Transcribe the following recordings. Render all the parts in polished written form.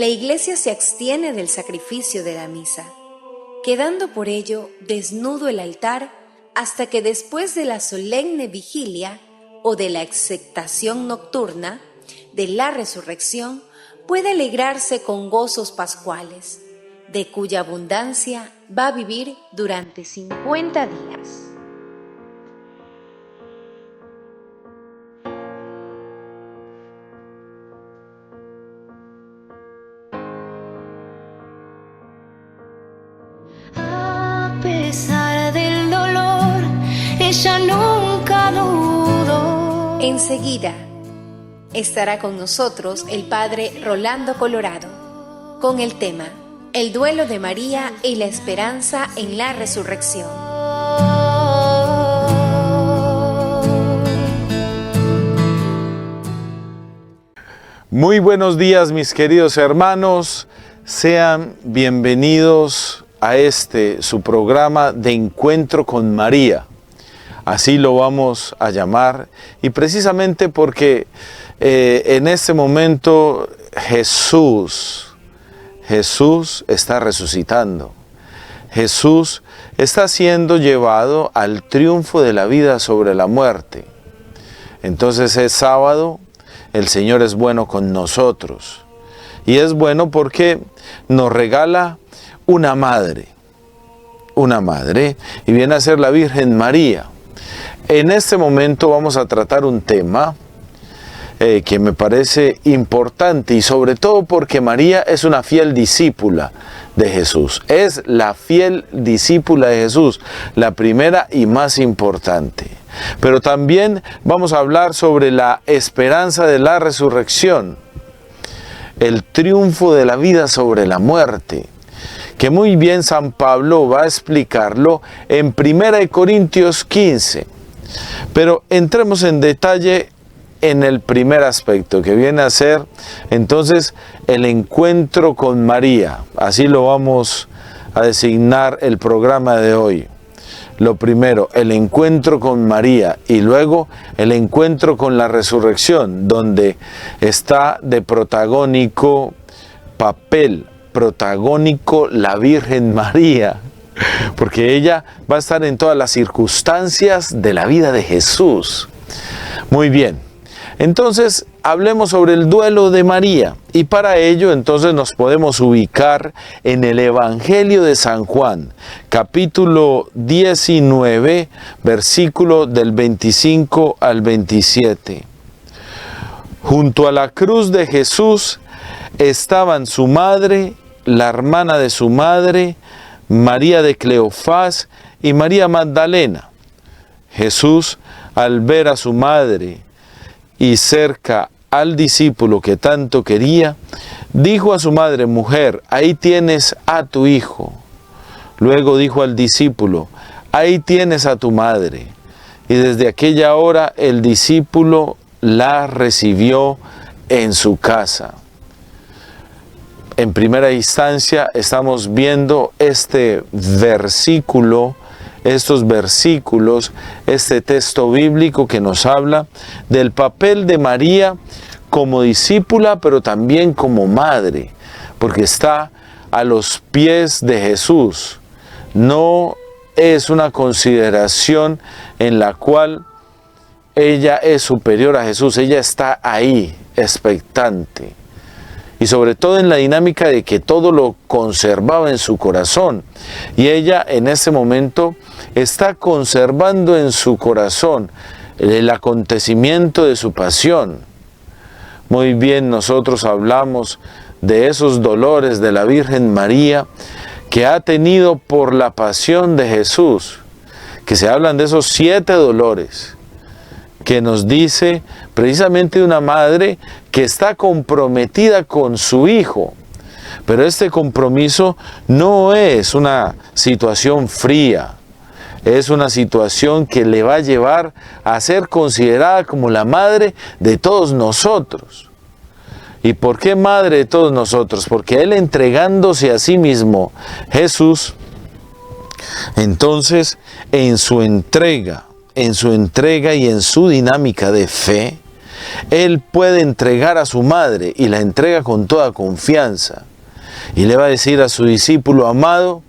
la Iglesia se abstiene del sacrificio de la misa, quedando por ello desnudo el altar hasta que después de la solemne vigilia o de la exaltación nocturna de la resurrección puede alegrarse con gozos pascuales, de cuya abundancia va a vivir durante 50 días. A pesar del dolor, ella nunca dudó. Enseguida estará con nosotros el Padre Rolando Colorado con el tema El duelo de María y la esperanza en la resurrección. Muy buenos días, mis queridos hermanos. Sean bienvenidos a su programa de Encuentro con María. Así lo vamos a llamar, y precisamente porque en este momento Jesús está resucitando. Jesús está siendo llevado al triunfo de la vida sobre la muerte. Entonces es sábado, el Señor es bueno con nosotros. Y es bueno porque nos regala una madre, y viene a ser la Virgen María. En este momento vamos a tratar un tema que me parece importante, y sobre todo porque María es una fiel discípula de Jesús. Es la fiel discípula de Jesús, la primera y más importante. Pero también vamos a hablar sobre la esperanza de la resurrección, el triunfo de la vida sobre la muerte, que muy bien San Pablo va a explicarlo en 1 Corintios 15. Pero entremos en detalle en el primer aspecto, que viene a ser entonces el encuentro con María. Así lo vamos a designar el programa de hoy. Lo primero, el encuentro con María, y luego el encuentro con la resurrección, donde está de papel protagónico la Virgen María, porque ella va a estar en todas las circunstancias de la vida de Jesús. Muy bien, entonces hablemos sobre el duelo de María, y para ello entonces nos podemos ubicar en el Evangelio de San Juan, capítulo 19, versículo del 25 al 27. Junto a la cruz de Jesús estaban su madre, la hermana de su madre, María de Cleofás y María Magdalena. Jesús, al ver a su madre y cerca al discípulo que tanto quería, dijo a su madre: mujer, ahí tienes a tu hijo. Luego dijo al discípulo: ahí tienes a tu madre. Y desde aquella hora el discípulo la recibió en su casa. En primera instancia estamos viendo estos versículos, este texto bíblico que nos habla del papel de María como discípula, pero también como madre, porque está a los pies de Jesús. No es una consideración en la cual ella es superior a Jesús, ella está ahí, expectante. Y sobre todo en la dinámica de que todo lo conservaba en su corazón. Y ella en ese momento está conservando en su corazón el acontecimiento de su pasión. Muy bien, nosotros hablamos de esos dolores de la Virgen María que ha tenido por la pasión de Jesús, que se hablan de esos 7 dolores, que nos dice precisamente una madre que está comprometida con su hijo. Pero este compromiso no es una situación fría, es una situación que le va a llevar a ser considerada como la madre de todos nosotros. ¿Y por qué madre de todos nosotros? Porque Él, entregándose a sí mismo, Jesús, entonces en su entrega y en su dinámica de fe, Él puede entregar a su madre y la entrega con toda confianza. Y le va a decir a su discípulo amado,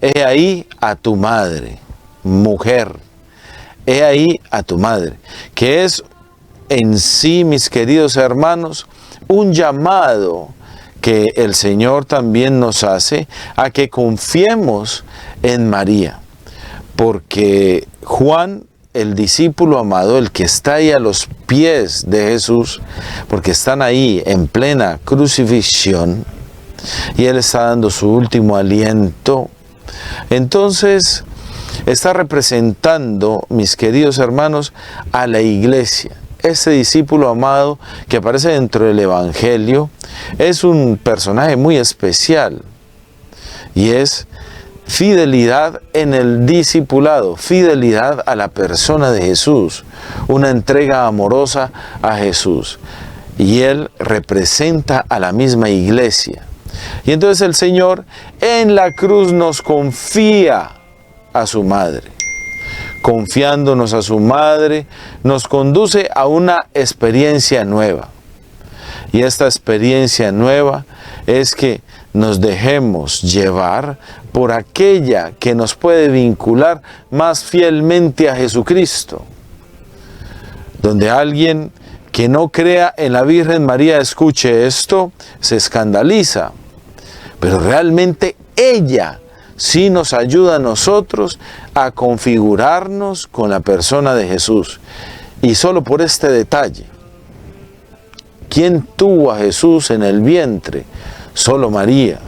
he ahí a tu madre, mujer, he ahí a tu madre, que es en sí, mis queridos hermanos, un llamado que el Señor también nos hace a que confiemos en María, porque Juan, el discípulo amado, el que está ahí a los pies de Jesús, porque están ahí en plena crucifixión, y Él está dando su último aliento, entonces está representando, mis queridos hermanos, a la iglesia. Este discípulo amado que aparece dentro del Evangelio es un personaje muy especial y es fidelidad en el discipulado, fidelidad a la persona de Jesús, una entrega amorosa a Jesús. Y Él representa a la misma iglesia. Y entonces el Señor en la cruz nos confía a su madre. Confiándonos a su madre, nos conduce a una experiencia nueva. Y esta experiencia nueva es que nos dejemos llevar por aquella que nos puede vincular más fielmente a Jesucristo. Donde alguien que no crea en la Virgen María escuche esto, se escandaliza. Pero realmente ella sí nos ayuda a nosotros a configurarnos con la persona de Jesús. Y solo por este detalle, ¿quién tuvo a Jesús en el vientre? Solo María.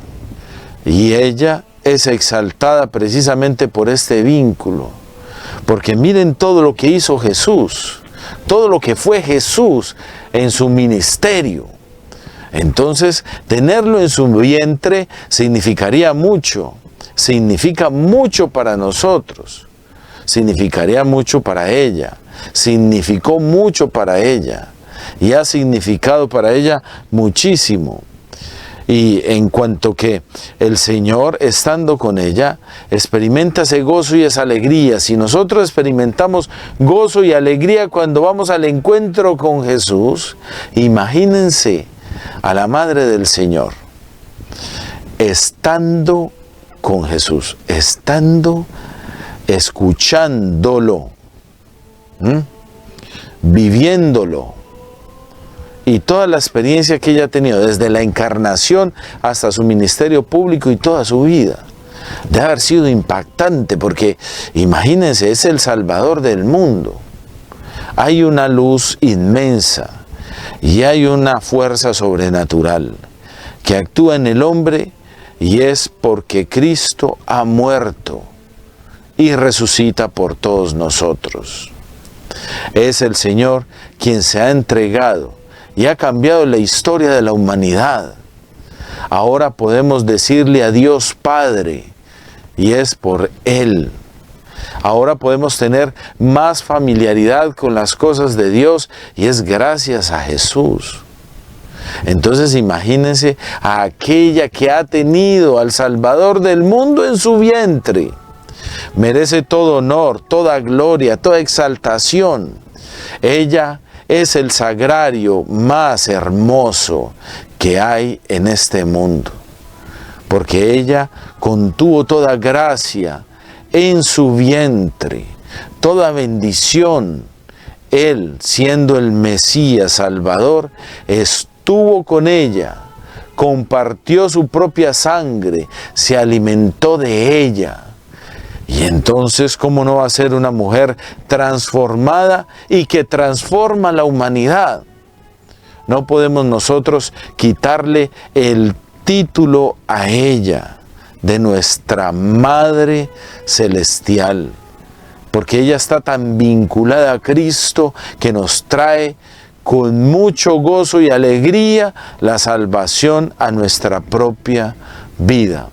Y ella es exaltada precisamente por este vínculo. Porque miren todo lo que hizo Jesús, todo lo que fue Jesús en su ministerio. Entonces, tenerlo en su vientre significaría mucho. Significa mucho para nosotros, significaría mucho para ella, significó mucho para ella y ha significado para ella muchísimo. Y en cuanto que el Señor, estando con ella, experimenta ese gozo y esa alegría. Si nosotros experimentamos gozo y alegría cuando vamos al encuentro con Jesús, imagínense a la Madre del Señor, estando con Jesús, estando, escuchándolo, viviéndolo, y toda la experiencia que ella ha tenido, desde la encarnación hasta su ministerio público y toda su vida, debe haber sido impactante, porque imagínense, es el Salvador del mundo. Hay una luz inmensa y hay una fuerza sobrenatural que actúa en el hombre. Y es porque Cristo ha muerto y resucita por todos nosotros. Es el Señor quien se ha entregado y ha cambiado la historia de la humanidad. Ahora podemos decirle a Dios Padre, y es por Él. Ahora podemos tener más familiaridad con las cosas de Dios, y es gracias a Jesús. Entonces imagínense a aquella que ha tenido al Salvador del mundo en su vientre. Merece todo honor, toda gloria, toda exaltación. Ella es el sagrario más hermoso que hay en este mundo, porque ella contuvo toda gracia en su vientre, toda bendición. Él, siendo el Mesías Salvador, estuvo con ella, compartió su propia sangre, se alimentó de ella. Y entonces, ¿cómo no va a ser una mujer transformada y que transforma la humanidad? No podemos nosotros quitarle el título a ella de nuestra Madre Celestial, porque ella está tan vinculada a Cristo que nos trae con mucho gozo y alegría la salvación a nuestra propia vida.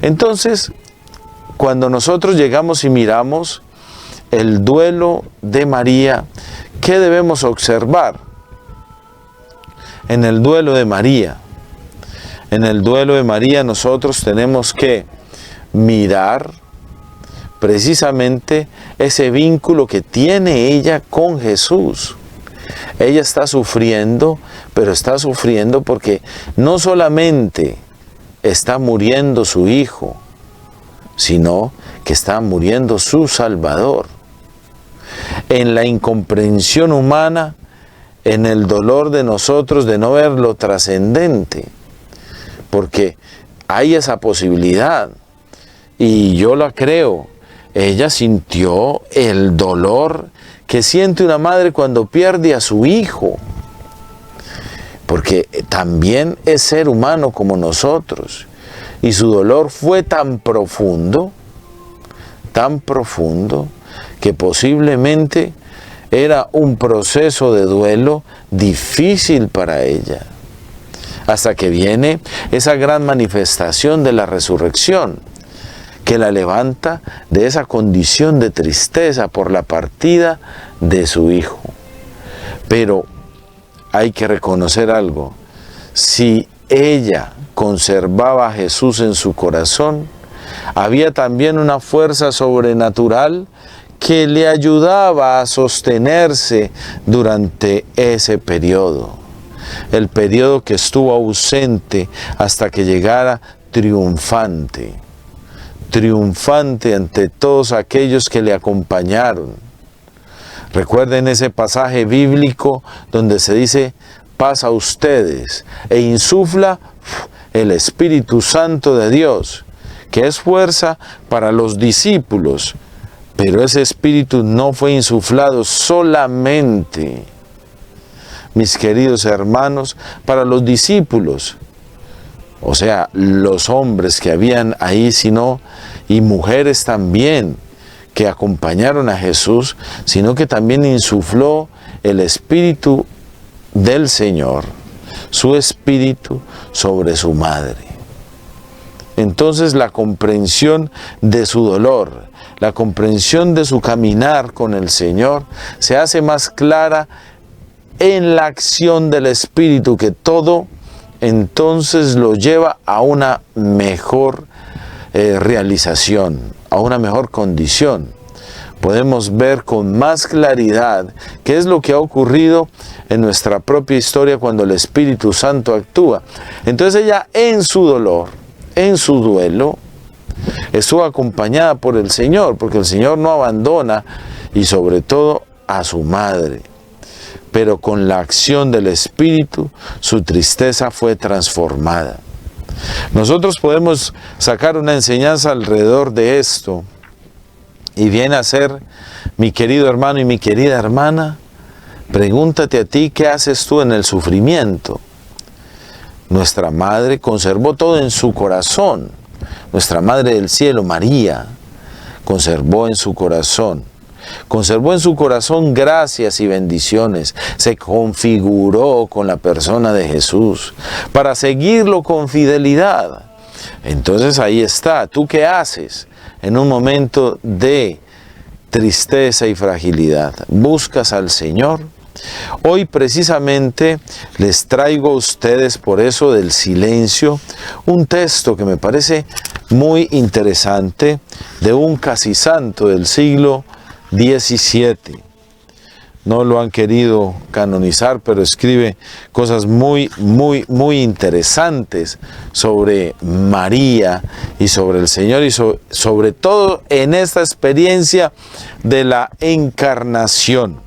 Entonces, cuando nosotros llegamos y miramos el duelo de María, ¿qué debemos observar? En el duelo de María, nosotros tenemos que mirar precisamente ese vínculo que tiene ella con Jesús. Ella está sufriendo, pero está sufriendo porque no solamente está muriendo su hijo, sino que está muriendo su Salvador. En la incomprensión humana, en el dolor de nosotros de no ver lo trascendente, porque hay esa posibilidad, y yo la creo. Ella sintió el dolor que siente una madre cuando pierde a su hijo, porque también es ser humano como nosotros, y su dolor fue tan profundo, que posiblemente era un proceso de duelo difícil para ella, hasta que viene esa gran manifestación de la resurrección, que la levanta de esa condición de tristeza por la partida de su hijo. Pero hay que reconocer algo: si ella conservaba a Jesús en su corazón, había también una fuerza sobrenatural que le ayudaba a sostenerse durante ese periodo, el periodo que estuvo ausente hasta que llegara triunfante ante todos aquellos que le acompañaron. Recuerden ese pasaje bíblico donde se dice: pasa a ustedes e insufla el Espíritu Santo de Dios, que es fuerza para los discípulos, pero ese Espíritu no fue insuflado solamente, mis queridos hermanos, para los discípulos, o sea, los hombres que habían ahí, sino, y mujeres también, que acompañaron a Jesús, sino que también insufló el Espíritu del Señor, su Espíritu sobre su madre. Entonces la comprensión de su dolor, la comprensión de su caminar con el Señor, se hace más clara en la acción del Espíritu, que todo entonces lo lleva a una mejor realización, a una mejor condición. Podemos ver con más claridad qué es lo que ha ocurrido en nuestra propia historia cuando el Espíritu Santo actúa. Entonces ella, en su dolor, en su duelo, estuvo acompañada por el Señor, porque el Señor no abandona, y sobre todo a su madre. Pero con la acción del Espíritu, su tristeza fue transformada. Nosotros podemos sacar una enseñanza alrededor de esto, y viene a ser, mi querido hermano y mi querida hermana, pregúntate a ti, ¿qué haces tú en el sufrimiento? Nuestra madre conservó todo en su corazón. Nuestra Madre del Cielo, María, conservó en su corazón. Conservó en su corazón gracias y bendiciones. Se configuró con la persona de Jesús para seguirlo con fidelidad. Entonces ahí está. ¿Tú qué haces en un momento de tristeza y fragilidad? ¿Buscas al Señor? Hoy precisamente les traigo a ustedes, por eso del silencio, un texto que me parece muy interesante de un casi santo del siglo XVII. No lo han querido canonizar, pero escribe cosas muy interesantes sobre María y sobre el Señor, y sobre todo en esta experiencia de la encarnación.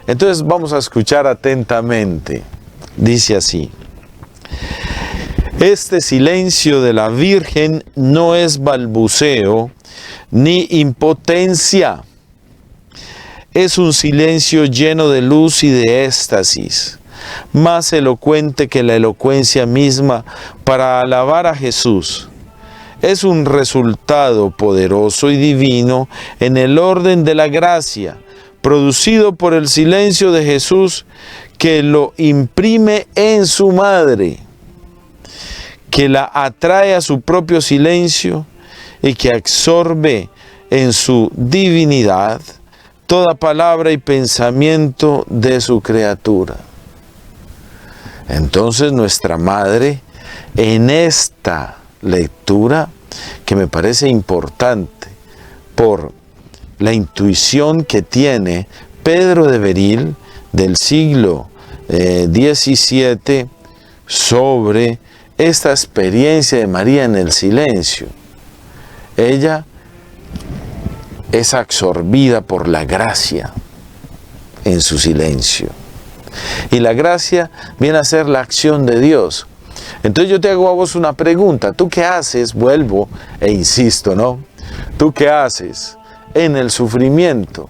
Entonces vamos a escuchar atentamente. Dice así: este silencio de la Virgen no es balbuceo ni impotencia. Es un silencio lleno de luz y de éxtasis, más elocuente que la elocuencia misma para alabar a Jesús. Es un resultado poderoso y divino en el orden de la gracia, producido por el silencio de Jesús, que lo imprime en su madre, que la atrae a su propio silencio y que absorbe en su divinidad toda palabra y pensamiento de su criatura. Entonces nuestra madre, en esta lectura, que me parece importante por la intuición que tiene Pedro de Beril, del siglo XVII sobre esta experiencia de María en el silencio. Ella es absorbida por la gracia en su silencio. Y la gracia viene a ser la acción de Dios. Entonces yo te hago a vos una pregunta. ¿Tú qué haces? Vuelvo e insisto, ¿no? ¿Tú qué haces en el sufrimiento?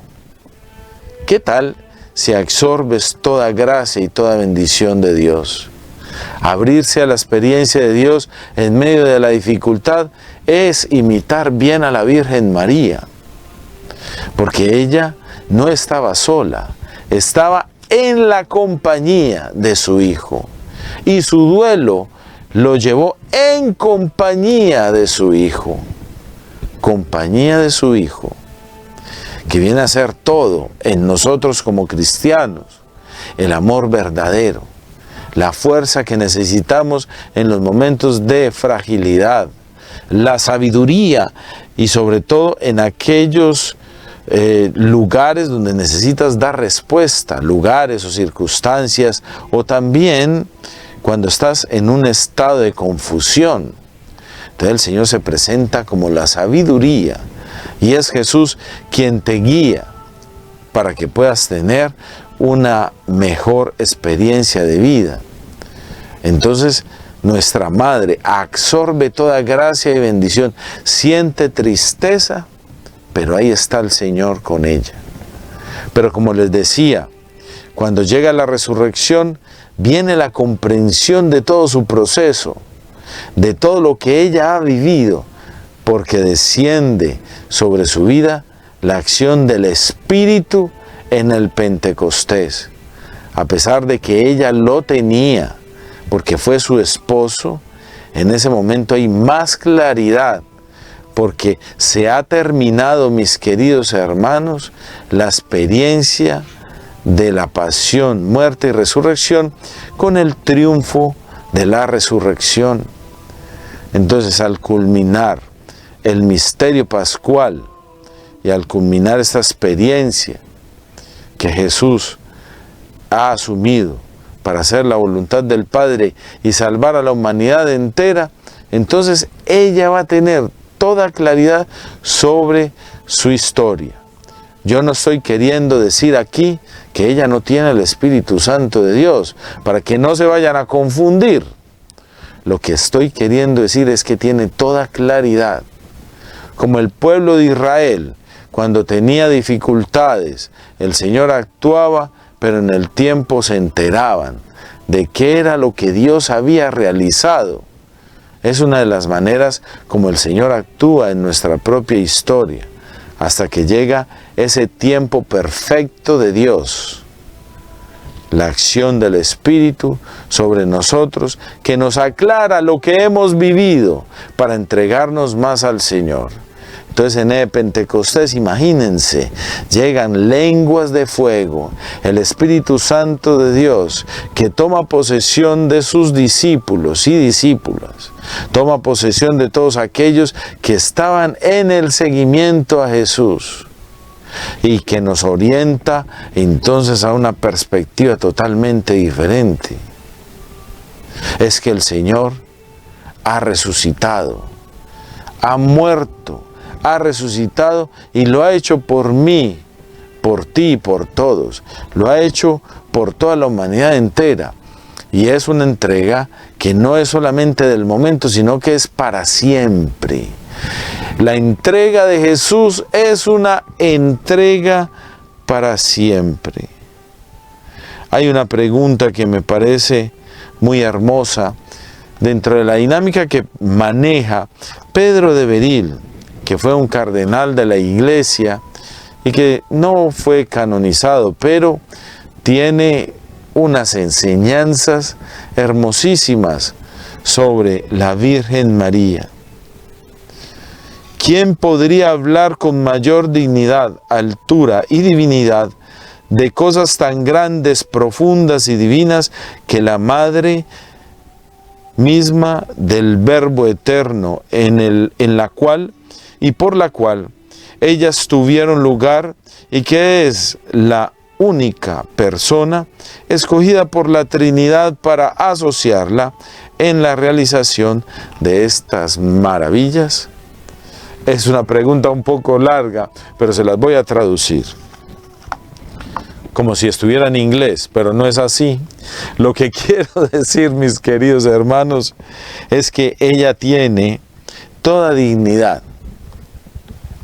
¿Qué tal si absorbes toda gracia y toda bendición de Dios? Abrirse a la experiencia de Dios en medio de la dificultad es imitar bien a la Virgen María. Porque ella no estaba sola, estaba en la compañía de su Hijo. Y su duelo lo llevó en compañía de su Hijo. Compañía de su Hijo, que viene a ser todo en nosotros como cristianos. El amor verdadero, la fuerza que necesitamos en los momentos de fragilidad, la sabiduría y sobre todo en aquellos lugares donde necesitas dar respuesta, lugares o circunstancias, o también cuando estás en un estado de confusión. Entonces el Señor se presenta como la sabiduría y es Jesús quien te guía para que puedas tener una mejor experiencia de vida. Entonces nuestra Madre absorbe toda gracia y bendición, siente tristeza, pero ahí está el Señor con ella. Pero como les decía, cuando llega la resurrección, viene la comprensión de todo su proceso, de todo lo que ella ha vivido, porque desciende sobre su vida la acción del Espíritu en el Pentecostés. A pesar de que ella lo tenía, porque fue su esposo, en ese momento hay más claridad, porque se ha terminado, mis queridos hermanos, la experiencia de la pasión, muerte y resurrección con el triunfo de la resurrección. Entonces, al culminar el misterio pascual y al culminar esta experiencia que Jesús ha asumido para hacer la voluntad del Padre y salvar a la humanidad entera, entonces ella va a tener toda claridad sobre su historia. Yo no estoy queriendo decir aquí que ella no tiene el Espíritu Santo de Dios, para que no se vayan a confundir. Lo que estoy queriendo decir es que tiene toda claridad. Como el pueblo de Israel, cuando tenía dificultades, el Señor actuaba, pero en el tiempo se enteraban de qué era lo que Dios había realizado. Es una de las maneras como el Señor actúa en nuestra propia historia, hasta que llega ese tiempo perfecto de Dios. La acción del Espíritu sobre nosotros, que nos aclara lo que hemos vivido para entregarnos más al Señor. Entonces en el Pentecostés, imagínense, llegan lenguas de fuego, el Espíritu Santo de Dios, que toma posesión de sus discípulos y discípulas, toma posesión de todos aquellos que estaban en el seguimiento a Jesús, y que nos orienta entonces a una perspectiva totalmente diferente. Es que el Señor ha resucitado, ha muerto, ha resucitado y lo ha hecho por mí, por ti y por todos. Lo ha hecho por toda la humanidad entera. Y es una entrega que no es solamente del momento, sino que es para siempre. La entrega de Jesús es una entrega para siempre. Hay una pregunta que me parece muy hermosa dentro de la dinámica que maneja Pedro de Beril, que fue un cardenal de la Iglesia y que no fue canonizado, pero tiene unas enseñanzas hermosísimas sobre la Virgen María. ¿Quién podría hablar con mayor dignidad, altura y divinidad de cosas tan grandes, profundas y divinas que la Madre misma del Verbo Eterno, en la cual y por la cual ellas tuvieron lugar, y que es la única persona escogida por la Trinidad para asociarla en la realización de estas maravillas? Es una pregunta un poco larga, pero se las voy a traducir como si estuviera en inglés, pero no es así. Lo que quiero decir, mis queridos hermanos, es que ella tiene toda dignidad.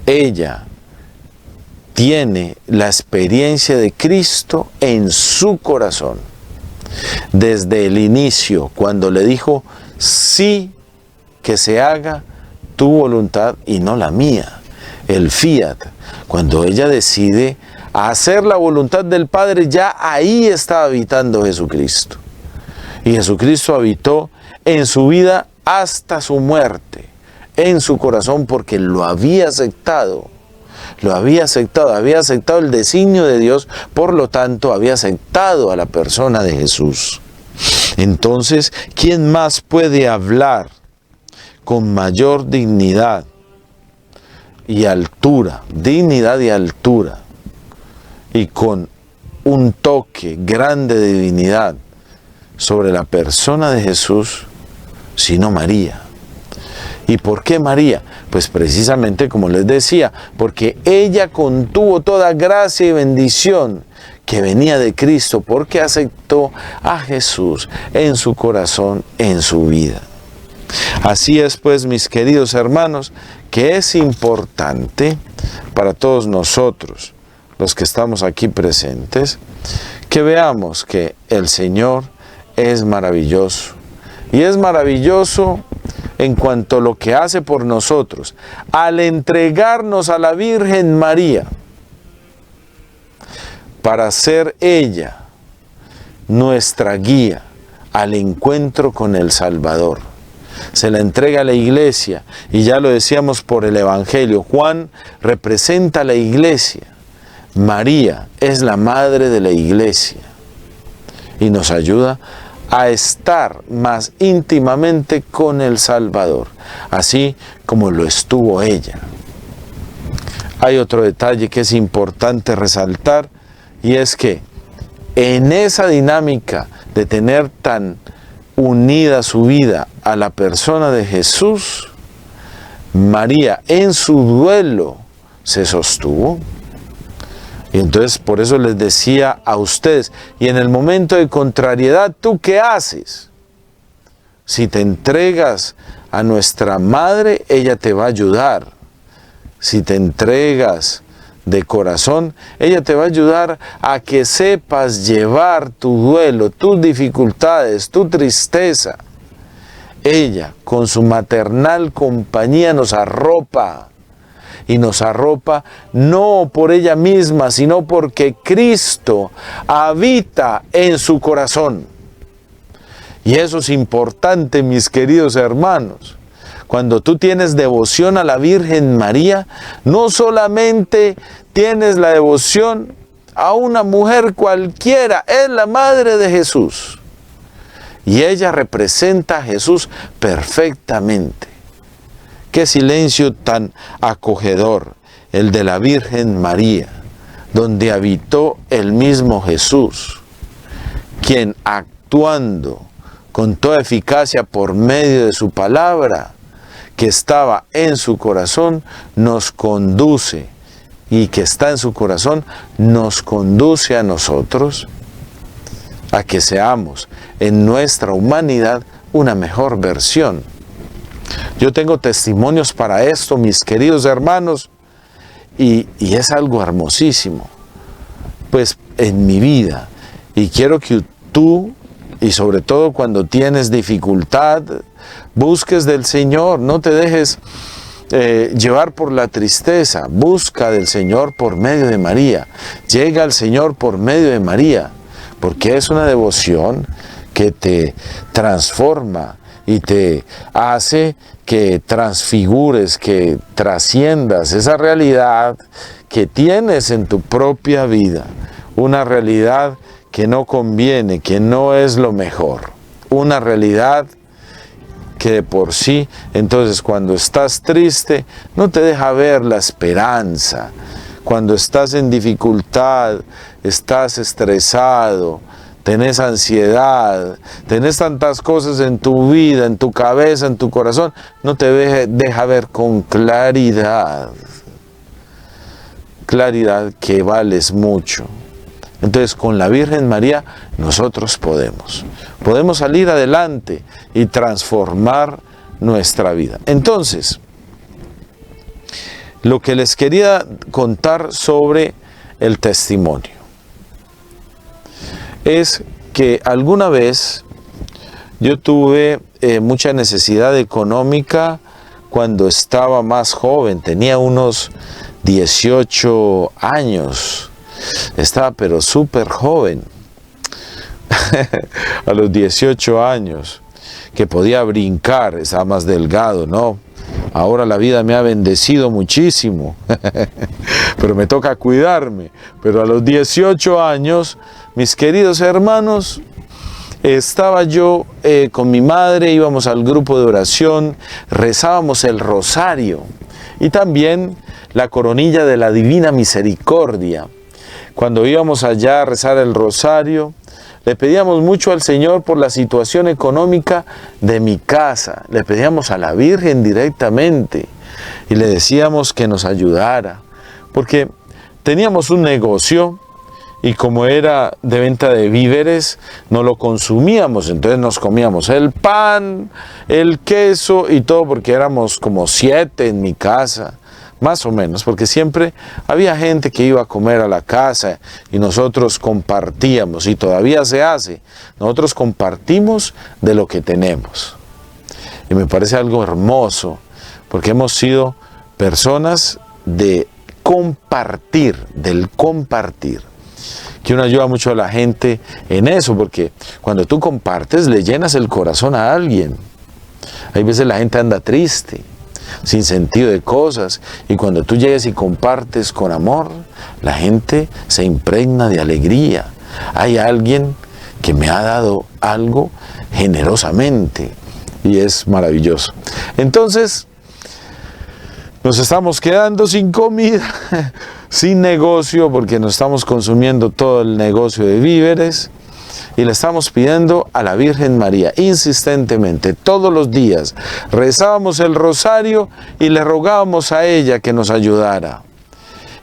Ella tiene la experiencia de Cristo en su corazón. Desde el inicio, cuando le dijo, sí, que se haga tu voluntad y no la mía. El fiat, cuando ella decide hacer la voluntad del Padre, ya ahí está habitando Jesucristo. Y Jesucristo habitó en su vida hasta su muerte, en su corazón, porque lo había aceptado. Había aceptado el designio de Dios, por lo tanto había aceptado a la persona de Jesús. Entonces, ¿quién más puede hablar con mayor dignidad y altura? Dignidad y altura. Y con un toque grande de divinidad sobre la persona de Jesús, sino María. ¿Y por qué María? Pues precisamente como les decía, porque ella contuvo toda gracia y bendición que venía de Cristo, porque aceptó a Jesús en su corazón, en su vida. Así es pues, mis queridos hermanos, que es importante para todos nosotros, los que estamos aquí presentes, que veamos que el Señor es maravilloso. Y es maravilloso en cuanto a lo que hace por nosotros, al entregarnos a la Virgen María, para ser ella nuestra guía al encuentro con el Salvador. Se la entrega a la iglesia, y ya lo decíamos por el Evangelio, Juan representa a la iglesia. María es la madre de la iglesia y nos ayuda a estar más íntimamente con el Salvador, así como lo estuvo ella. Hay otro detalle que es importante resaltar, y es que en esa dinámica de tener tan unida su vida a la persona de Jesús, María en su duelo se sostuvo. Y entonces por eso les decía a ustedes, y en el momento de contrariedad, ¿tú qué haces? Si te entregas a nuestra Madre, ella te va a ayudar. Si te entregas de corazón, ella te va a ayudar a que sepas llevar tu duelo, tus dificultades, tu tristeza. Ella, con su maternal compañía, nos arropa. Y nos arropa no por ella misma, sino porque Cristo habita en su corazón. Y eso es importante, mis queridos hermanos. Cuando tú tienes devoción a la Virgen María, no solamente tienes la devoción a una mujer cualquiera, es la madre de Jesús. Y ella representa a Jesús perfectamente. Qué silencio tan acogedor, el de la Virgen María, donde habitó el mismo Jesús, quien actuando con toda eficacia por medio de su palabra, que estaba en su corazón, nos conduce, y que está en su corazón, nos conduce a nosotros, a que seamos en nuestra humanidad una mejor versión. Yo tengo testimonios para esto, mis queridos hermanos, y es algo hermosísimo, pues en mi vida. Y quiero que tú, y sobre todo cuando tienes dificultad, busques del Señor, no te dejes llevar por la tristeza, busca del Señor por medio de María, llega al Señor por medio de María, porque es una devoción que te transforma y te hace que transfigures, que trasciendas esa realidad que tienes en tu propia vida, una realidad que no conviene, que no es lo mejor, una realidad que de por sí, entonces cuando estás triste, no te deja ver la esperanza. cuando estás en dificultad, estás estresado, tenés ansiedad, tenés tantas cosas en tu vida, en tu cabeza, en tu corazón, no te deja ver con claridad. Claridad que vales mucho. Entonces, con la Virgen María nosotros podemos salir adelante y transformar nuestra vida. Entonces, lo que les quería contar sobre el testimonio es que alguna vez yo tuve mucha necesidad económica cuando estaba más joven, tenía unos 18 años, estaba pero súper joven, a los 18 años, que podía brincar, estaba más delgado, ¿no? Ahora la vida me ha bendecido muchísimo, pero me toca cuidarme. Pero a los 18 años, mis queridos hermanos, estaba yo con mi madre, íbamos al grupo de oración, rezábamos el rosario y también la coronilla de la Divina Misericordia. Cuando íbamos allá a rezar el rosario, le pedíamos mucho al Señor por la situación económica de mi casa. Le pedíamos a la Virgen directamente y le decíamos que nos ayudara. Porque teníamos un negocio y como era de venta de víveres, no lo consumíamos. Entonces nos comíamos el pan, el queso y todo porque éramos como 7 en mi casa. Más o menos, porque siempre había gente que iba a comer a la casa y nosotros compartíamos, y todavía se hace, nosotros compartimos de lo que tenemos. Y me parece algo hermoso, porque hemos sido personas de compartir, del compartir, que uno ayuda mucho a la gente en eso, porque cuando tú compartes le llenas el corazón a alguien. Hay veces la gente anda triste, sin sentido de cosas, y cuando tú llegues y compartes con amor, la gente se impregna de alegría. Hay alguien que me ha dado algo generosamente y es maravilloso. Entonces nos estamos quedando sin comida, sin negocio, porque nos estamos consumiendo todo el negocio de víveres. Y le estamos pidiendo a la Virgen María insistentemente, todos los días, rezábamos el rosario y le rogábamos a ella que nos ayudara.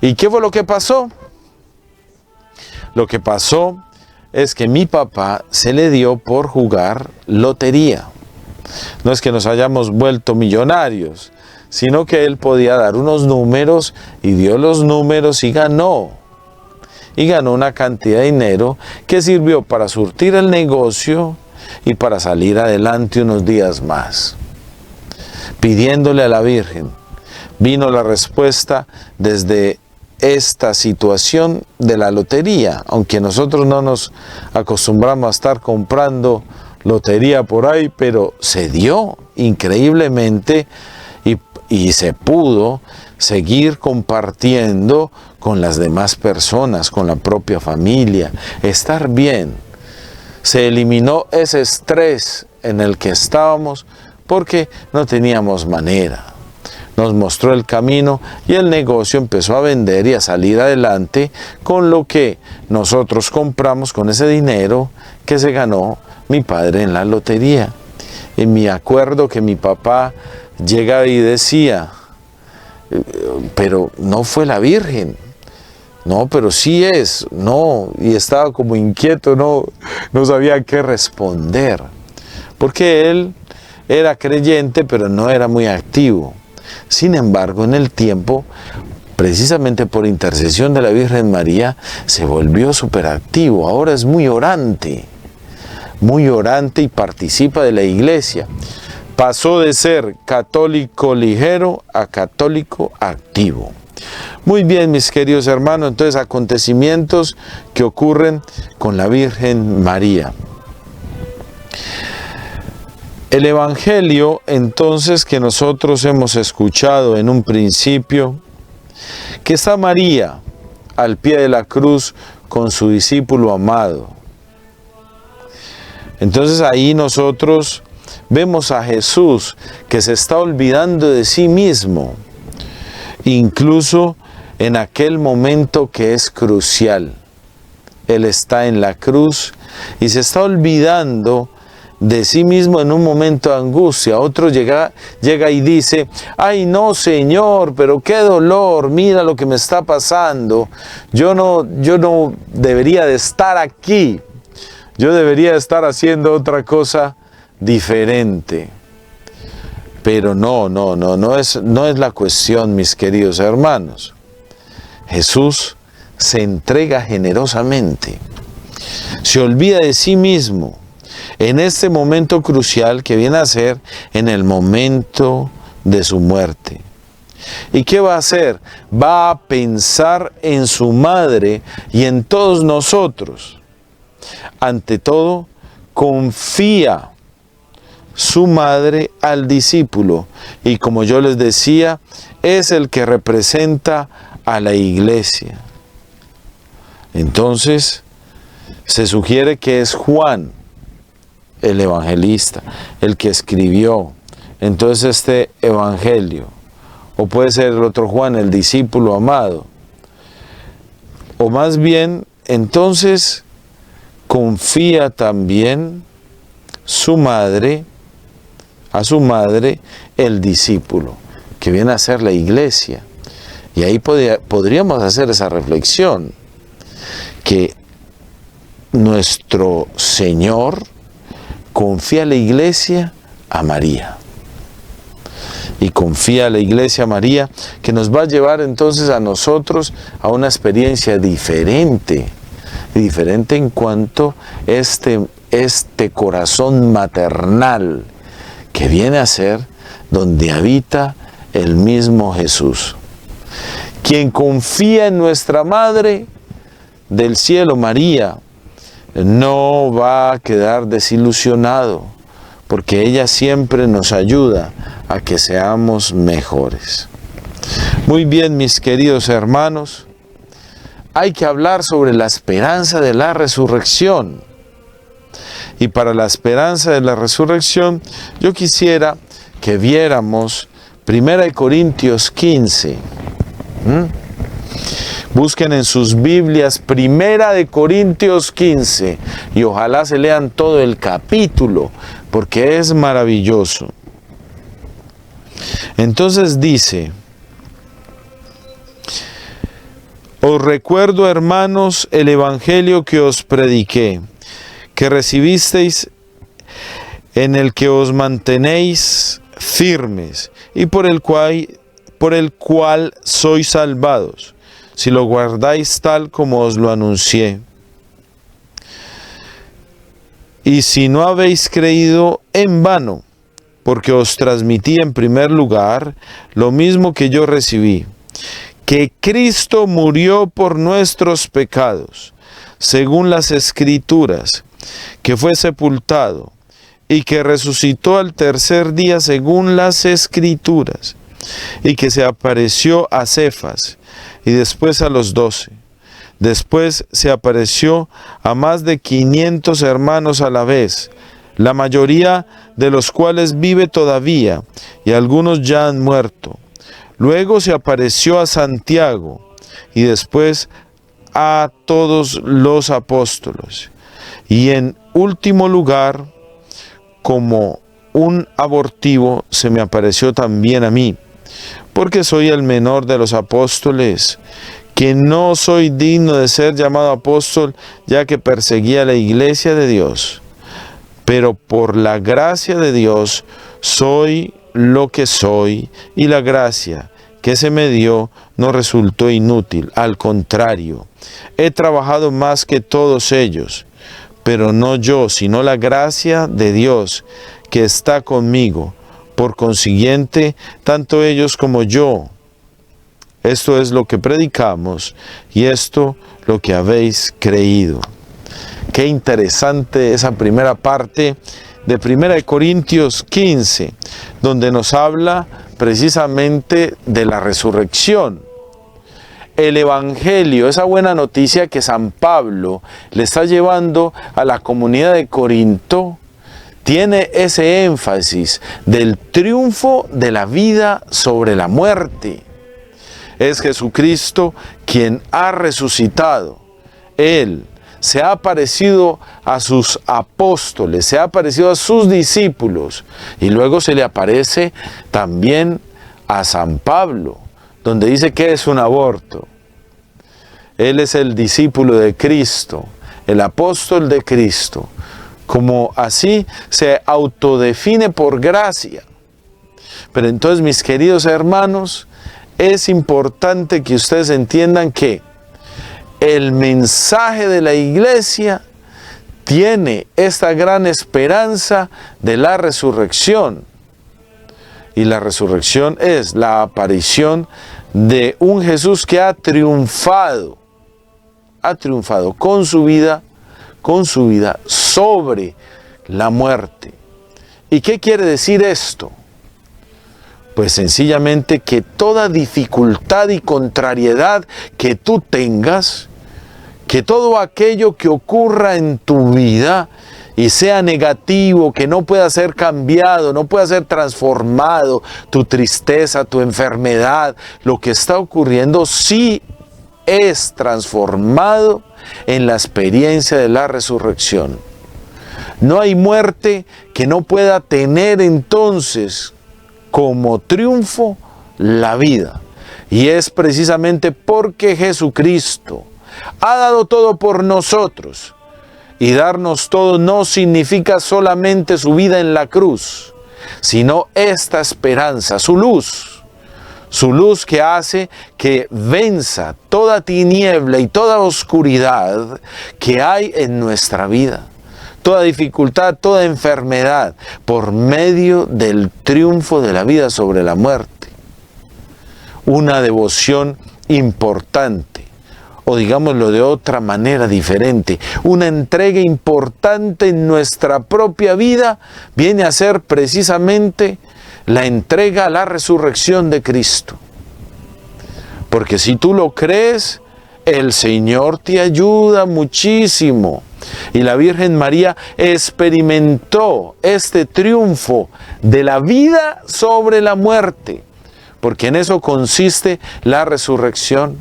¿Y qué fue lo que pasó? Lo que pasó es que mi papá se le dio por jugar lotería. No es que nos hayamos vuelto millonarios, sino que él podía dar unos números y dio los números y ganó. Y ganó una cantidad de dinero que sirvió para surtir el negocio y para salir adelante unos días más. Pidiéndole a la Virgen, vino la respuesta desde esta situación de la lotería, aunque nosotros no nos acostumbramos a estar comprando lotería por ahí, pero se dio increíblemente y se pudo seguir compartiendo con las demás personas, con la propia familia, estar bien. Se eliminó ese estrés en el que estábamos porque no teníamos manera. Nos mostró el camino y el negocio empezó a vender y a salir adelante con lo que nosotros compramos con ese dinero que se ganó mi padre en la lotería. Y me acuerdo que mi papá llegaba y decía, pero no fue la Virgen. No, pero sí es, no, y estaba como inquieto, no sabía qué responder, porque él era creyente, pero no era muy activo. Sin embargo, en el tiempo, precisamente por intercesión de la Virgen María, se volvió súper activo. Ahora es muy orante y participa de la iglesia. Pasó de ser católico ligero a católico activo. Muy bien, mis queridos hermanos, entonces acontecimientos que ocurren con la Virgen María. El Evangelio, entonces, que nosotros hemos escuchado en un principio, que está María al pie de la cruz con su discípulo amado. Entonces ahí nosotros vemos a Jesús que se está olvidando de sí mismo. Incluso en aquel momento que es crucial. Él está en la cruz y se está olvidando de sí mismo en un momento de angustia. Otro llega y dice, ay no Señor, pero qué dolor, mira lo que me está pasando. Yo no debería de estar aquí. Yo debería estar haciendo otra cosa diferente. Pero no es la cuestión, mis queridos hermanos. Jesús se entrega generosamente. Se olvida de sí mismo en este momento crucial que viene a ser en el momento de su muerte. ¿Y qué va a hacer? Va a pensar en su madre y en todos nosotros. Ante todo, confía su madre al discípulo. Y como yo les decía, es el que representa a la iglesia. Entonces, se sugiere que es Juan, el evangelista, el que escribió entonces este evangelio. O puede ser el otro Juan, el discípulo amado. O más bien, entonces, confía también a su madre, el discípulo, que viene a ser la iglesia. Y ahí podríamos hacer esa reflexión, que nuestro Señor confía a la iglesia a María. Y confía a la iglesia a María, que nos va a llevar entonces a nosotros a una experiencia diferente en cuanto este corazón maternal que viene a ser donde habita el mismo Jesús. Quien confía en nuestra Madre del Cielo, María, no va a quedar desilusionado, porque ella siempre nos ayuda a que seamos mejores. Muy bien, mis queridos hermanos, hay que hablar sobre la esperanza de la resurrección. Y para la esperanza de la resurrección, yo quisiera que viéramos 1 Corintios 15. Busquen en sus Biblias 1 Corintios 15 y ojalá se lean todo el capítulo, porque es maravilloso. Entonces dice: os recuerdo, hermanos, el evangelio que os prediqué, que recibisteis, en el que os mantenéis firmes y por el cual sois salvados, si lo guardáis tal como os lo anuncié. Y si no habéis creído, en vano, porque os transmití en primer lugar lo mismo que yo recibí, que Cristo murió por nuestros pecados, según las Escrituras, que fue sepultado, y que resucitó al tercer día según las Escrituras, y que se apareció a Cefas, y después a los 12. Después se apareció a más de 500 hermanos a la vez, la mayoría de los cuales vive todavía, y algunos ya han muerto. Luego se apareció a Santiago, y después a todos los apóstoles. Y en último lugar, como un abortivo, se me apareció también a mí, porque soy el menor de los apóstoles, que no soy digno de ser llamado apóstol, ya que perseguía la iglesia de Dios. Pero por la gracia de Dios soy lo que soy, y la gracia que se me dio no resultó inútil. Al contrario, he trabajado más que todos ellos, pero no yo, sino la gracia de Dios que está conmigo. Por consiguiente, tanto ellos como yo, esto es lo que predicamos y esto lo que habéis creído. Qué interesante esa primera parte de 1 Corintios 15, donde nos habla precisamente de la resurrección. El Evangelio, esa buena noticia que San Pablo le está llevando a la comunidad de Corinto, tiene ese énfasis del triunfo de la vida sobre la muerte. Es Jesucristo quien ha resucitado. Él se ha aparecido a sus apóstoles, se ha aparecido a sus discípulos, y luego se le aparece también a San Pablo, donde dice que es un aborto. Él es el discípulo de Cristo, el apóstol de Cristo, como así se autodefine por gracia. Pero entonces, mis queridos hermanos, es importante que ustedes entiendan que el mensaje de la Iglesia tiene esta gran esperanza de la resurrección. Y la resurrección es la aparición de un Jesús que ha triunfado con su vida sobre la muerte. ¿Y qué quiere decir esto? Pues sencillamente que toda dificultad y contrariedad que tú tengas, que todo aquello que ocurra en tu vida y sea negativo, que no pueda ser cambiado, no pueda ser transformado, tu tristeza, tu enfermedad, lo que está ocurriendo sí es transformado en la experiencia de la resurrección. No hay muerte que no pueda tener entonces como triunfo la vida. Y es precisamente porque Jesucristo ha dado todo por nosotros. Y darnos todo no significa solamente su vida en la cruz, sino esta esperanza, su luz que hace que venza toda tiniebla y toda oscuridad que hay en nuestra vida. Toda dificultad, toda enfermedad, por medio del triunfo de la vida sobre la muerte. Una devoción importante, o digámoslo de otra manera diferente, una entrega importante en nuestra propia vida viene a ser precisamente la entrega a la resurrección de Cristo. Porque si tú lo crees, el Señor te ayuda muchísimo. Y la Virgen María experimentó este triunfo de la vida sobre la muerte, porque en eso consiste la resurrección.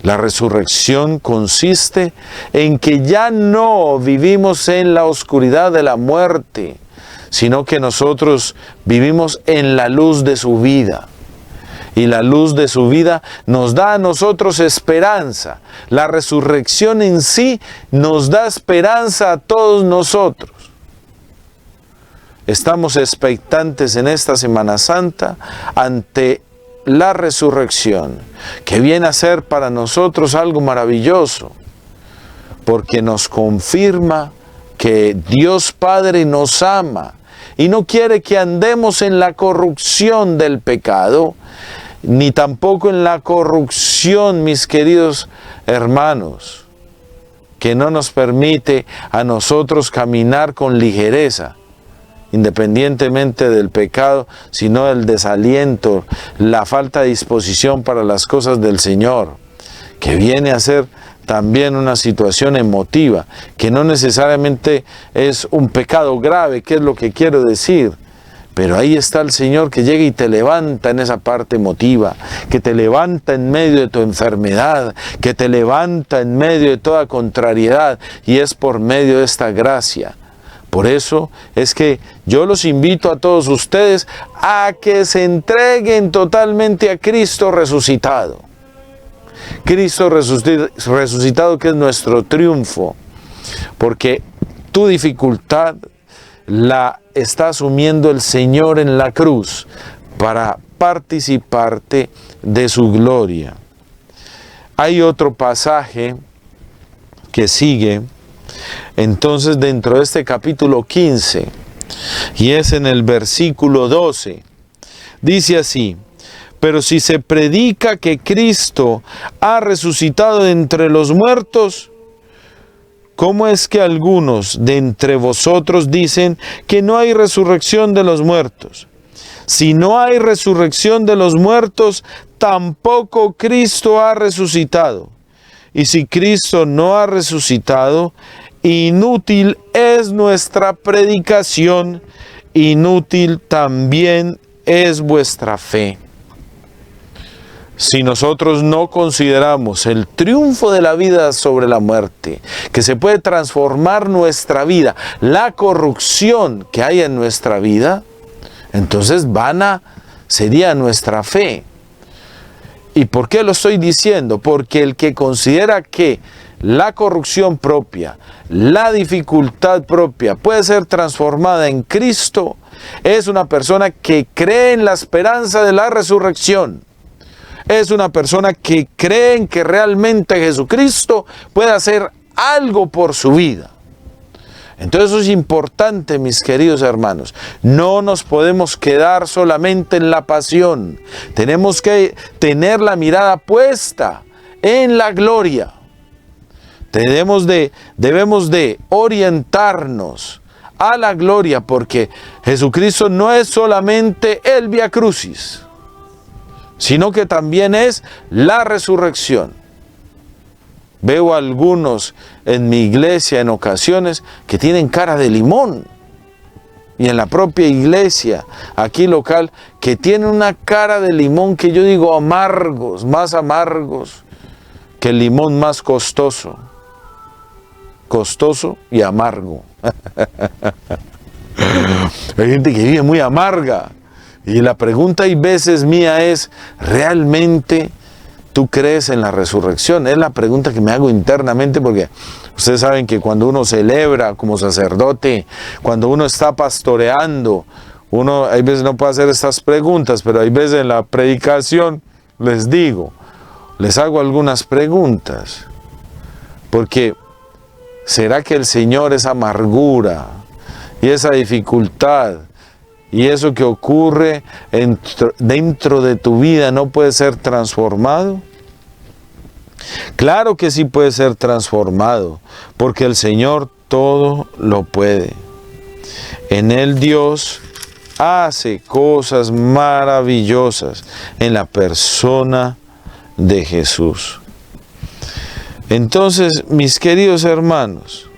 La resurrección consiste en que ya no vivimos en la oscuridad de la muerte, sino que nosotros vivimos en la luz de su vida. Y la luz de su vida nos da a nosotros esperanza. La resurrección en sí nos da esperanza a todos nosotros. Estamos expectantes en esta Semana Santa ante la resurrección, que viene a ser para nosotros algo maravilloso, porque nos confirma que Dios Padre nos ama y no quiere que andemos en la corrupción del pecado, ni tampoco en la corrupción, mis queridos hermanos, que no nos permite a nosotros caminar con ligereza, independientemente del pecado, sino del desaliento, la falta de disposición para las cosas del Señor, que viene a ser también una situación emotiva, que no necesariamente es un pecado grave, que es lo que quiero decir. Pero ahí está el Señor que llega y te levanta en esa parte emotiva, que te levanta en medio de tu enfermedad, que te levanta en medio de toda contrariedad, y es por medio de esta gracia. Por eso es que yo los invito a todos ustedes a que se entreguen totalmente a Cristo resucitado. Cristo resucitado, que es nuestro triunfo, porque tu dificultad la está asumiendo el Señor en la cruz para participarte de su gloria. Hay otro pasaje que sigue entonces dentro de este capítulo 15, y es en el versículo 12. Dice así: pero si se predica que Cristo ha resucitado de entre los muertos, ¿cómo es que algunos de entre vosotros dicen que no hay resurrección de los muertos? Si no hay resurrección de los muertos, tampoco Cristo ha resucitado. Y si Cristo no ha resucitado, inútil es nuestra predicación, inútil también es vuestra fe. Si nosotros no consideramos el triunfo de la vida sobre la muerte, que se puede transformar nuestra vida, la corrupción que hay en nuestra vida, entonces vana sería nuestra fe. ¿Y por qué lo estoy diciendo? Porque el que considera que la corrupción propia, la dificultad propia puede ser transformada en Cristo, es una persona que cree en la esperanza de la resurrección. Es una persona que cree en que realmente Jesucristo puede hacer algo por su vida. Entonces eso es importante, mis queridos hermanos. No nos podemos quedar solamente en la pasión. Tenemos que tener la mirada puesta en la gloria. Debemos de orientarnos a la gloria, porque Jesucristo no es solamente el Vía Crucis, sino que también es la resurrección. Veo algunos en mi iglesia en ocasiones que tienen cara de limón, y en la propia iglesia aquí local que tienen una cara de limón que yo digo amargos, más amargos que el limón más costoso y amargo. Hay gente que vive muy amarga. Y la pregunta hay veces mía es, ¿realmente tú crees en la resurrección? Es la pregunta que me hago internamente, porque ustedes saben que cuando uno celebra como sacerdote, cuando uno está pastoreando, uno hay veces no puede hacer estas preguntas, pero hay veces en la predicación les hago algunas preguntas. Porque ¿será que el Señor, esa amargura y esa dificultad y eso que ocurre dentro de tu vida no puede ser transformado? Claro que sí puede ser transformado, porque el Señor todo lo puede. En Él Dios hace cosas maravillosas en la persona de Jesús. Entonces, mis queridos hermanos,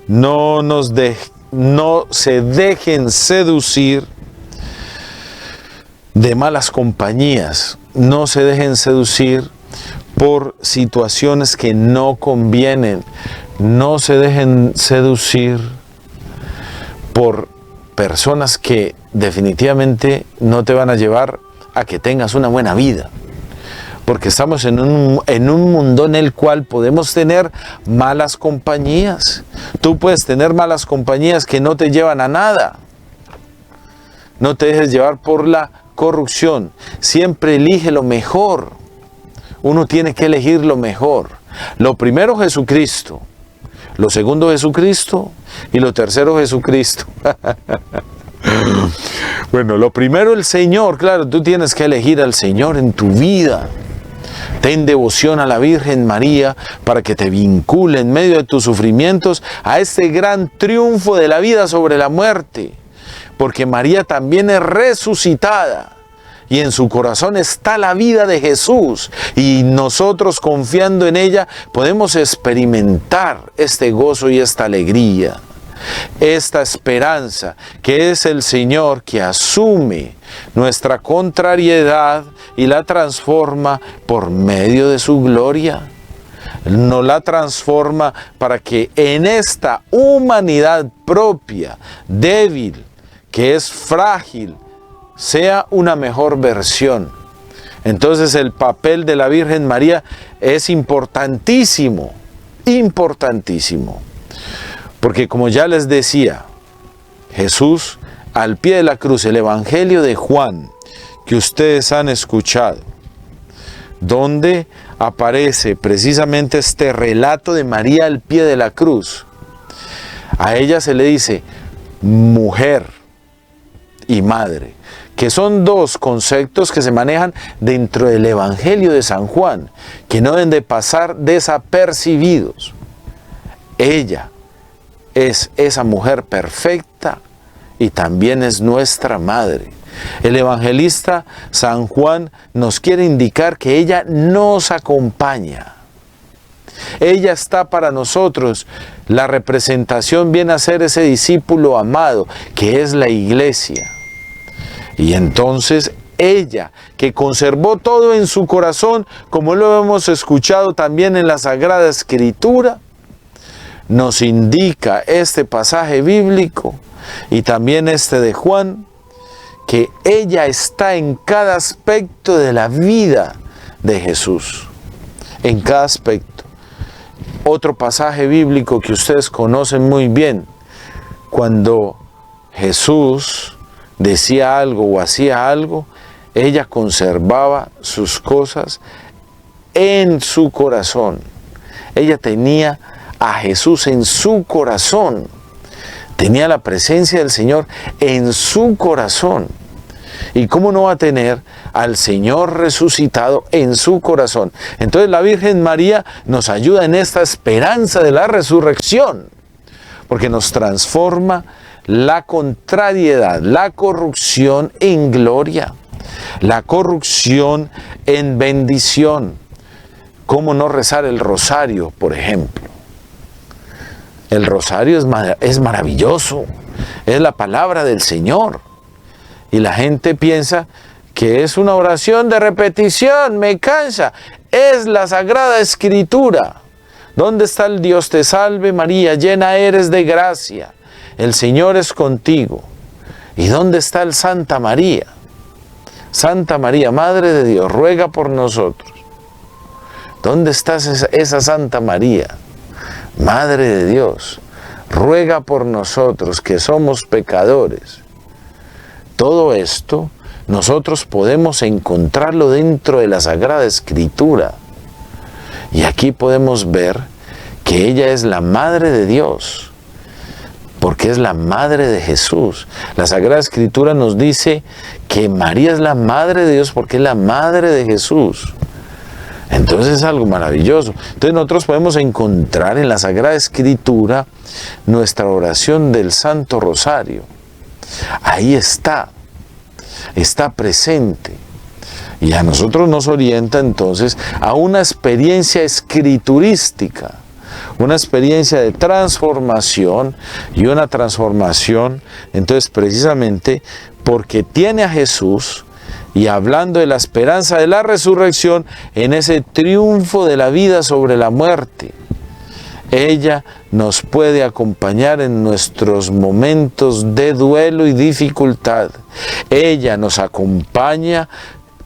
no se dejen seducir de malas compañías, no se dejen seducir por situaciones que no convienen, no se dejen seducir por personas que definitivamente no te van a llevar a que tengas una buena vida. Porque estamos en un mundo en el cual podemos tener malas compañías. Tú puedes tener malas compañías que no te llevan a nada. No te dejes llevar por la corrupción. Siempre elige lo mejor. Uno tiene que elegir lo mejor. Lo primero, Jesucristo. Lo segundo, Jesucristo. Y lo tercero, Jesucristo. Bueno, lo primero, el Señor. Claro, tú tienes que elegir al Señor en tu vida. Ten devoción a la Virgen María para que te vincule en medio de tus sufrimientos a este gran triunfo de la vida sobre la muerte. Porque María también es resucitada y en su corazón está la vida de Jesús. Y nosotros, confiando en ella, podemos experimentar este gozo y esta alegría. Esta esperanza que es el Señor que asume nuestra contrariedad y la transforma por medio de su gloria. Nos la transforma para que en esta humanidad propia, débil, que es frágil, sea una mejor versión. Entonces el papel de la Virgen María es importantísimo, importantísimo. Porque como ya les decía, Jesús al pie de la cruz, el Evangelio de Juan, que ustedes han escuchado, donde aparece precisamente este relato de María al pie de la cruz. A ella se le dice mujer y madre, que son dos conceptos que se manejan dentro del Evangelio de San Juan, que no deben de pasar desapercibidos. Ella es esa mujer perfecta y también es nuestra madre. El evangelista San Juan nos quiere indicar que ella nos acompaña. Ella está para nosotros. La representación viene a ser ese discípulo amado, que es la iglesia. Y entonces Ella, que conservó todo en su corazón, como lo hemos escuchado también en la Sagrada Escritura, nos indica este pasaje bíblico y también este de Juan, que ella está en cada aspecto de la vida de Jesús, en cada aspecto. Otro pasaje bíblico que ustedes conocen muy bien, cuando Jesús decía algo o hacía algo, ella conservaba sus cosas en su corazón. Ella tenía a Jesús en su corazón. Tenía la presencia del Señor en su corazón. ¿Y cómo no va a tener al Señor resucitado en su corazón? Entonces la Virgen María nos ayuda en esta esperanza de la resurrección, porque nos transforma la contrariedad, la corrupción en gloria, la corrupción en bendición. ¿Cómo no rezar el rosario, por ejemplo? El rosario es maravilloso, es la palabra del Señor. Y la gente piensa que es una oración de repetición, me cansa. Es la Sagrada Escritura. ¿Dónde está el Dios te salve María, llena eres de gracia? El Señor es contigo. ¿Y dónde está el Santa María? Santa María, Madre de Dios, ruega por nosotros. ¿Dónde está esa Santa María? Madre de Dios, ruega por nosotros que somos pecadores. Todo esto nosotros podemos encontrarlo dentro de la Sagrada Escritura. Y aquí podemos ver que ella es la Madre de Dios, porque es la Madre de Jesús. La Sagrada Escritura nos dice que María es la Madre de Dios porque es la Madre de Jesús. Entonces es algo maravilloso. Entonces nosotros podemos encontrar en la Sagrada Escritura nuestra oración del Santo Rosario. Ahí está presente. Y a nosotros nos orienta entonces a una experiencia escriturística, una experiencia de transformación, y una transformación entonces precisamente porque tiene a Jesús, y hablando de la esperanza de la resurrección en ese triunfo de la vida sobre la muerte. Ella nos puede acompañar en nuestros momentos de duelo y dificultad. Ella nos acompaña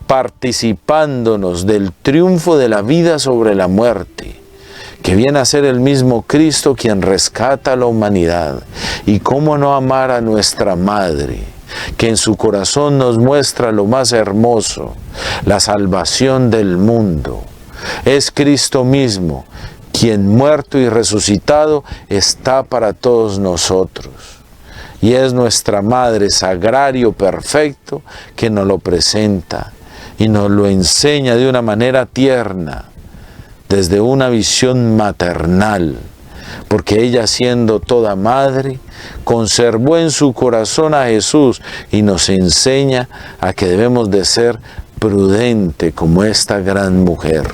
participándonos del triunfo de la vida sobre la muerte, que viene a ser el mismo Cristo quien rescata a la humanidad. Y cómo no amar a nuestra Madre, que en su corazón nos muestra lo más hermoso, la salvación del mundo. Es Cristo mismo, quien muerto y resucitado está para todos nosotros. Y es nuestra Madre, sagrario perfecto, que nos lo presenta y nos lo enseña de una manera tierna, desde una visión maternal, porque ella, siendo toda madre, conservó en su corazón a Jesús y nos enseña a que debemos de ser prudente como esta gran mujer.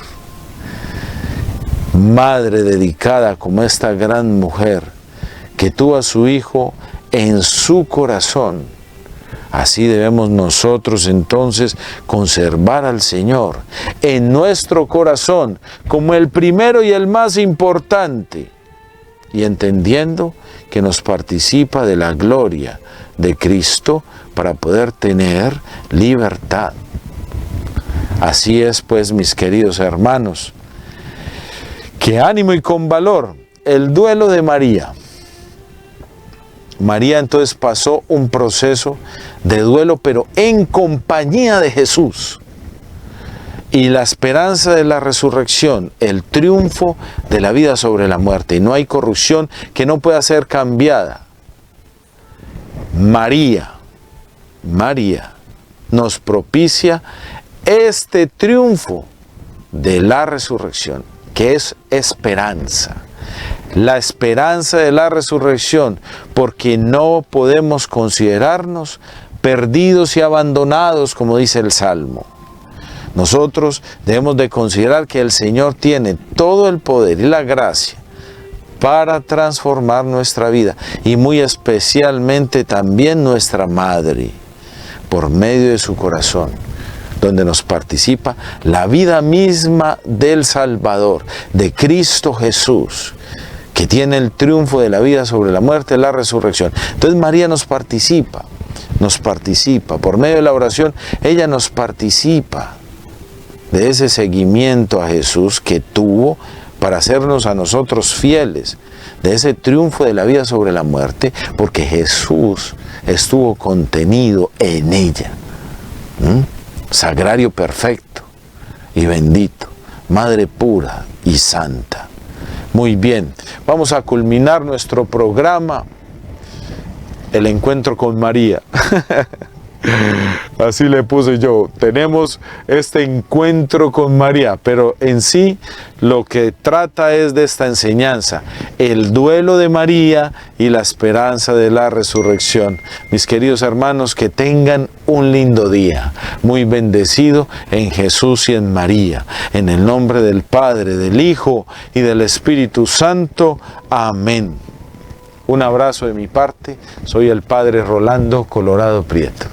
Madre dedicada como esta gran mujer, que tuvo a su Hijo en su corazón. Así debemos nosotros entonces conservar al Señor en nuestro corazón como el primero y el más importante, y entendiendo que nos participa de la gloria de Cristo para poder tener libertad. Así es, pues, mis queridos hermanos, que ánimo y con valor el duelo de María. María entonces pasó un proceso de duelo, pero en compañía de Jesús. Y la esperanza de la resurrección, el triunfo de la vida sobre la muerte. Y no hay corrupción que no pueda ser cambiada. María nos propicia este triunfo de la resurrección, que es esperanza. La esperanza de la resurrección, porque no podemos considerarnos perdidos y abandonados, como dice el Salmo. Nosotros debemos de considerar que el Señor tiene todo el poder y la gracia para transformar nuestra vida, y muy especialmente también nuestra Madre, por medio de su corazón. donde nos participa la vida misma del Salvador, de Cristo Jesús, que tiene el triunfo de la vida sobre la muerte, la resurrección. Entonces María nos participa, por medio de la oración, ella nos participa de ese seguimiento a Jesús que tuvo para hacernos a nosotros fieles, de ese triunfo de la vida sobre la muerte, porque Jesús estuvo contenido en ella. Sagrario perfecto y bendito, Madre pura y santa. Muy bien, vamos a culminar nuestro programa, el encuentro con María. Así le puse yo, tenemos este encuentro con María, pero en sí lo que trata es de esta enseñanza, el duelo de María y la esperanza de la resurrección. Mis queridos hermanos, que tengan un lindo día, muy bendecido en Jesús y en María, en el nombre del Padre, del Hijo y del Espíritu Santo. Amén. Un abrazo de mi parte, soy el Padre Rolando Colorado Prieto.